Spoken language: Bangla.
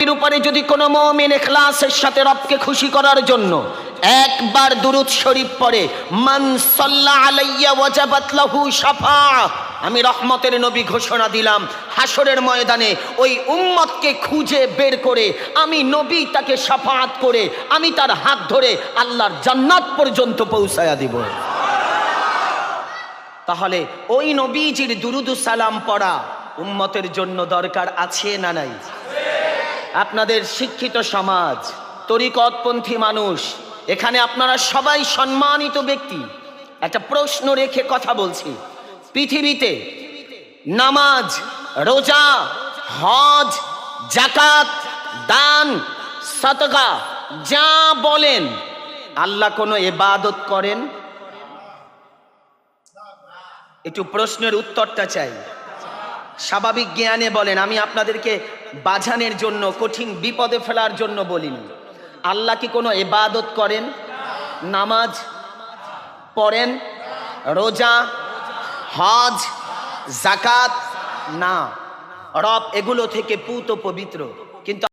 এর উপরে যদি কোনো মুমিন ইখলাসের সাথে রবকে খুশি করার জন্য একবার দুরূদ শরীফ পড়ে, মান সাল্লা আলাইয়া ওয়াজাবাত লাহু শাফাআহ, আমি রহমতের নবী ঘোষণা দিলাম হাসরের ময়দানে ওই উম্মতকে খুঁজে বের করে আমি নবী তাকে শাফাআত করে আমি তার হাত ধরে আল্লাহর জান্নাত পর্যন্ত পৌঁছায়া দিব। তাহলে ওই নবীজির দুরূদ ও সালাম পড়া উম্মতের জন্য দরকার আছে না নাই? আপনাদের শিক্ষিত সমাজ, তরিকতপন্থী মানুষ, এখানে আপনারা সবাই সম্মানিত ব্যক্তি। একটা প্রশ্ন রেখে কথা বলছি, পৃথিবীতে নামাজ, রোজা, হজ, যাকাত, দান, সাদকা যা বলেন, আল্লাহ কোনো ইবাদত করেন? একটু প্রশ্নের উত্তরটা চাই। স্বাভাবিক জ্ঞানে বলেন, আমি আপনাদেরকে বাঝানোর জন্য, কঠিন বিপদে ফেলার জন্য বলিনি। আল্লাহ কি কোনো ইবাদত করেন? নামাজ পড়েন, রোজা, হজ, যাকাত? না, রব এগুলো থেকে পুত পবিত্র। কিন্তু